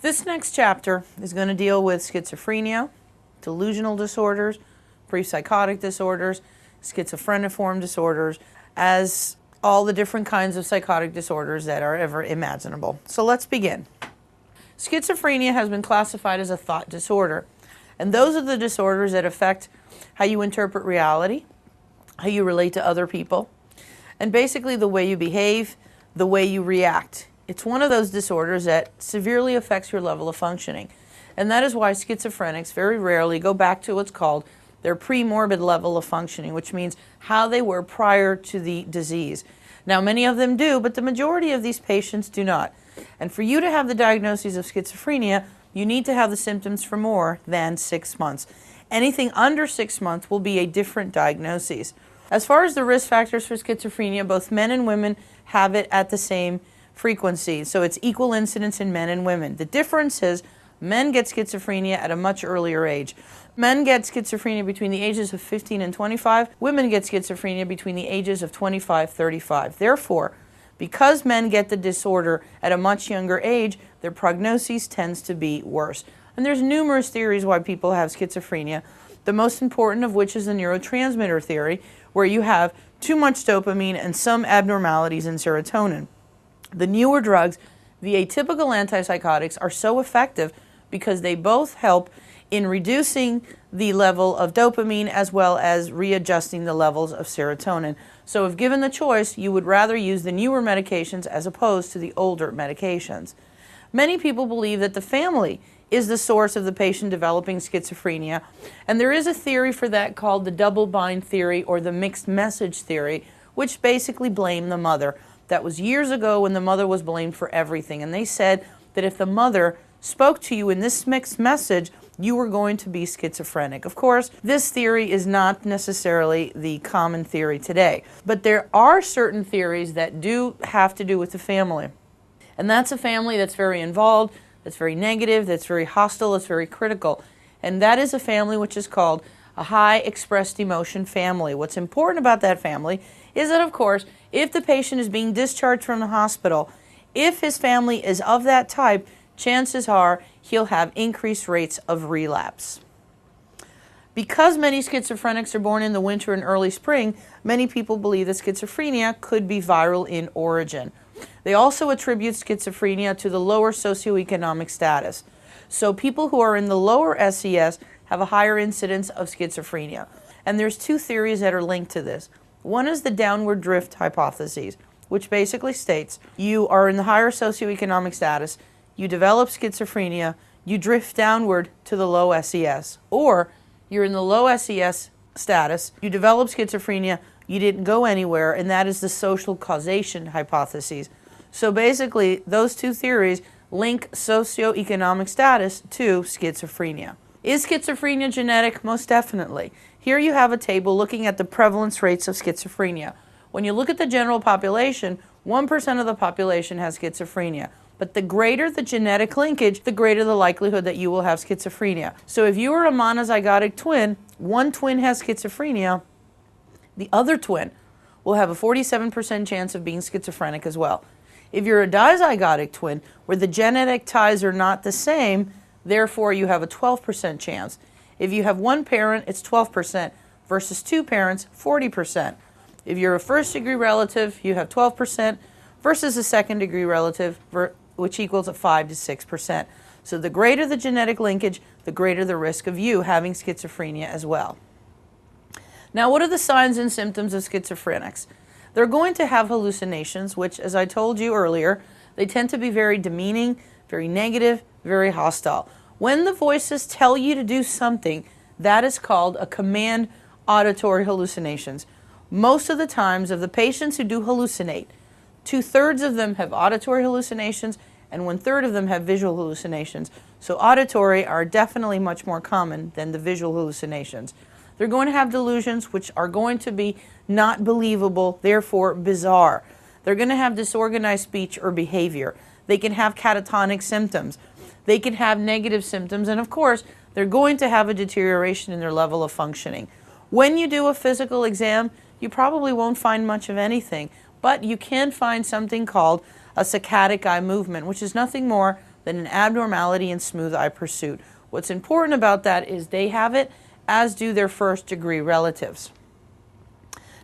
This next chapter is going to deal with schizophrenia, delusional disorders, pre-psychotic disorders, schizophreniform disorders, as all the different kinds of psychotic disorders that are ever imaginable. So let's begin. Schizophrenia has been classified as a thought disorder, and those are the disorders that affect how you interpret reality, how you relate to other people, and basically the way you behave, the way you react. It's one of those disorders that severely affects your level of functioning, and that is why schizophrenics very rarely go back to what's called their pre-morbid level of functioning, which means how they were prior to the disease. Now, many of them do, but the majority of these patients do not. And for you to have the diagnosis of schizophrenia, you need to have the symptoms for more than 6 months. Anything under 6 months will be a different diagnosis. As far as the risk factors for schizophrenia, both men and women have it at the same frequency. So it's equal incidence in men and women. The difference is men get schizophrenia at a much earlier age. Men get schizophrenia between the ages of 15 and 25. Women get schizophrenia between the ages of 25 and 35. Therefore, because men get the disorder at a much younger age, their prognosis tends to be worse. And there's numerous theories why people have schizophrenia, the most important of which is the neurotransmitter theory, where you have too much dopamine and some abnormalities in serotonin. The newer drugs, the atypical antipsychotics, are so effective because they both help in reducing the level of dopamine as well as readjusting the levels of serotonin. So if given the choice, you would rather use the newer medications as opposed to the older medications. Many people believe that the family is the source of the patient developing schizophrenia, and there is a theory for that called the double bind theory or the mixed message theory, which basically blame the mother. That was years ago when the mother was blamed for everything, and they said that if the mother spoke to you in this mixed message, you were going to be schizophrenic. Of course, this theory is not necessarily the common theory today, but there are certain theories that do have to do with the family. And that's a family that's very involved, that's very negative, that's very hostile, that's very critical. And that is a family which is called a high expressed emotion family. What's important about that family is that, of course, if the patient is being discharged from the hospital, if his family is of that type, chances are he'll have increased rates of relapse. Because many schizophrenics are born in the winter and early spring, many people believe that schizophrenia could be viral in origin. They also attribute schizophrenia to the lower socioeconomic status. So people who are in the lower SES have a higher incidence of schizophrenia. And there's two theories that are linked to this. One is the downward drift hypothesis, which basically states you are in the higher socioeconomic status, you develop schizophrenia, you drift downward to the low SES. Or you're in the low SES status, you develop schizophrenia, you didn't go anywhere, and that is the social causation hypothesis. So basically, those two theories link socioeconomic status to schizophrenia. Is schizophrenia genetic? Most definitely. Here you have a table looking at the prevalence rates of schizophrenia. When you look at the general population, 1% of the population has schizophrenia. But the greater the genetic linkage, the greater the likelihood that you will have schizophrenia. So if you are a monozygotic twin, one twin has schizophrenia, the other twin will have a 47% chance of being schizophrenic as well. If you're a dizygotic twin, where the genetic ties are not the same, therefore you have a 12% chance. If you have one parent, it's 12% versus two parents, 40%. If you're a first-degree relative, you have 12% versus a second-degree relative, which equals a 5 to 6%. So the greater the genetic linkage, the greater the risk of you having schizophrenia as well. Now, what are the signs and symptoms of schizophrenics? They're going to have hallucinations, which, as I told you earlier, they tend to be very demeaning, very negative, very hostile. When the voices tell you to do something, that is called a command auditory hallucinations. Most of the times of the patients who do hallucinate, 2/3 of them have auditory hallucinations and 1/3 of them have visual hallucinations. So auditory are definitely much more common than the visual hallucinations. They're going to have delusions which are going to be not believable, therefore bizarre. They're going to have disorganized speech or behavior. They can have catatonic symptoms. They can have negative symptoms, and of course, they're going to have a deterioration in their level of functioning. When you do a physical exam, you probably won't find much of anything, but you can find something called a saccadic eye movement, which is nothing more than an abnormality in smooth eye pursuit. What's important about that is they have it, as do their first-degree relatives.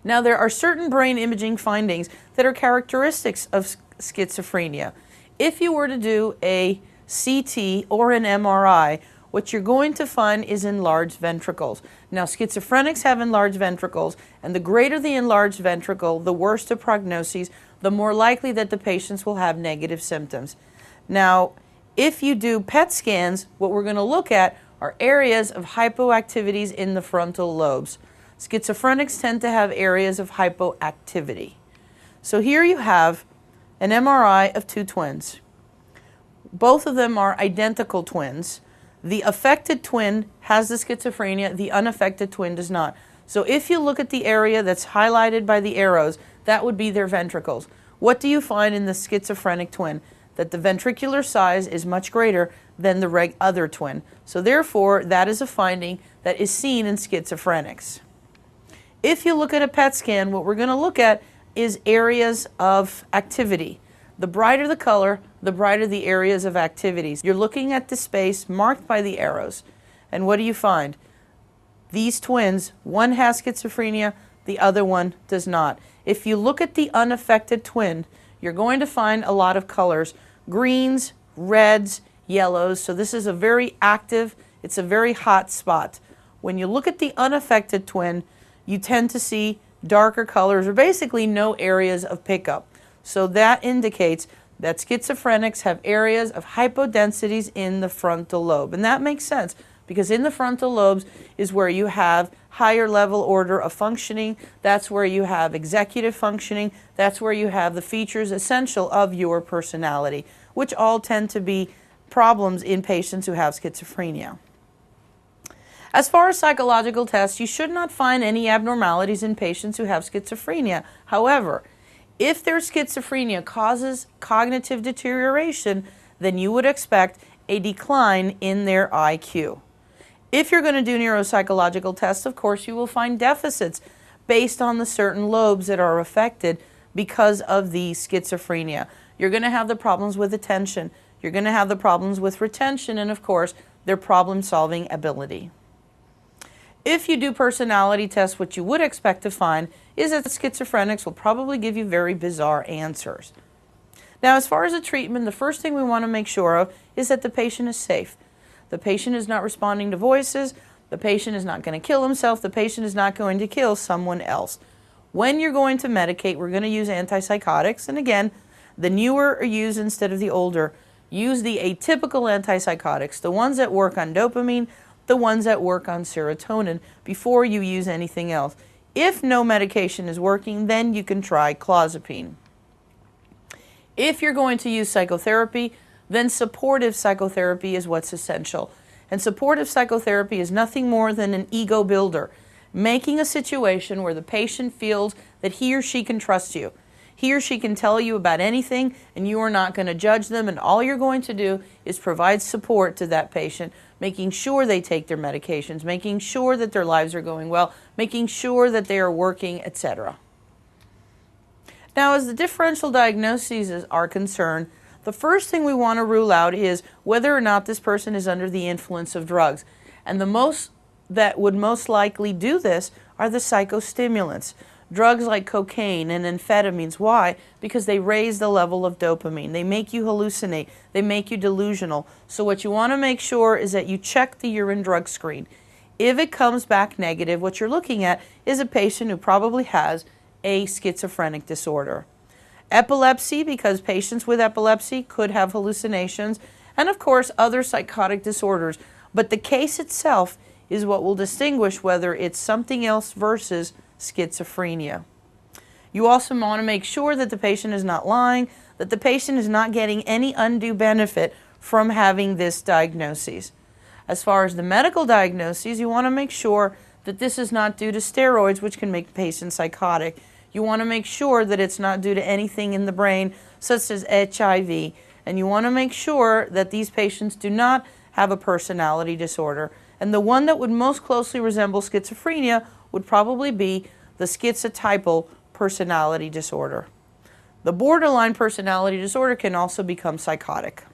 Now, there are certain brain imaging findings that are characteristics of schizophrenia. If you were to do a CT or an MRI, what you're going to find is enlarged ventricles. Now, schizophrenics have enlarged ventricles, and the greater the enlarged ventricle, the worse the prognoses, the more likely that the patients will have negative symptoms. Now, if you do PET scans, what we're going to look at are areas of hypoactivities in the frontal lobes. Schizophrenics tend to have areas of hypoactivity. So here you have an MRI of two twins. Both of them are identical twins. The affected twin has the schizophrenia, the unaffected twin does not. So if you look at the area that's highlighted by the arrows, that would be their ventricles. What do you find in the schizophrenic twin? That the ventricular size is much greater than the other twin. So therefore, that is a finding that is seen in schizophrenics. If you look at a PET scan, what we're going to look at is areas of activity. The brighter the color, the brighter the areas of activities. You're looking at the space marked by the arrows. And what do you find? These twins, one has schizophrenia, the other one does not. If you look at the unaffected twin, you're going to find a lot of colors. Greens, reds, yellows. So this is a very active, it's a very hot spot. When you look at the unaffected twin, you tend to see darker colors or basically no areas of pickup. So that indicates that schizophrenics have areas of hypodensities in the frontal lobe. And that makes sense because in the frontal lobes is where you have higher level order of functioning. That's where you have executive functioning. That's where you have the features essential of your personality, which all tend to be problems in patients who have schizophrenia. As far as psychological tests, you should not find any abnormalities in patients who have schizophrenia. However, if their schizophrenia causes cognitive deterioration, then you would expect a decline in their IQ. If you're going to do neuropsychological tests, of course, you will find deficits based on the certain lobes that are affected because of the schizophrenia. You're going to have the problems with attention. You're going to have the problems with retention and, of course, their problem-solving ability. If you do personality tests, what you would expect to find is that the schizophrenics will probably give you very bizarre answers. Now, as far as the treatment, the first thing we want to make sure of is that the patient is safe. The patient is not responding to voices. The patient is not going to kill himself. The patient is not going to kill someone else. When you're going to medicate, we're going to use antipsychotics. And again, the newer are used instead of the older. Use the atypical antipsychotics, the ones that work on dopamine, the ones that work on serotonin, before you use anything else. If no medication is working, then you can try clozapine. If you're going to use psychotherapy, then supportive psychotherapy is what's essential. And supportive psychotherapy is nothing more than an ego builder, making a situation where the patient feels that he or she can trust you. He or she can tell you about anything and you are not going to judge them, and all you're going to do is provide support to that patient, making sure they take their medications, making sure that their lives are going well, making sure that they are working, etc. Now, as the differential diagnoses are concerned, the first thing we want to rule out is whether or not this person is under the influence of drugs. And the most that would most likely do this are the psychostimulants. Drugs like cocaine and amphetamines. Why? Because they raise the level of dopamine. They make you hallucinate. They make you delusional. So what you want to make sure is that you check the urine drug screen. If it comes back negative, what you're looking at is a patient who probably has a schizophrenic disorder. Epilepsy, because patients with epilepsy could have hallucinations, and of course other psychotic disorders. But the case itself is what will distinguish whether it's something else versus schizophrenia. You also want to make sure that the patient is not lying, that the patient is not getting any undue benefit from having this diagnosis. As far as the medical diagnoses, you want to make sure that this is not due to steroids, which can make the patient psychotic. You want to make sure that it's not due to anything in the brain, such as HIV. And you want to make sure that these patients do not have a personality disorder. And the one that would most closely resemble schizophrenia would probably be the schizotypal personality disorder. The borderline personality disorder can also become psychotic.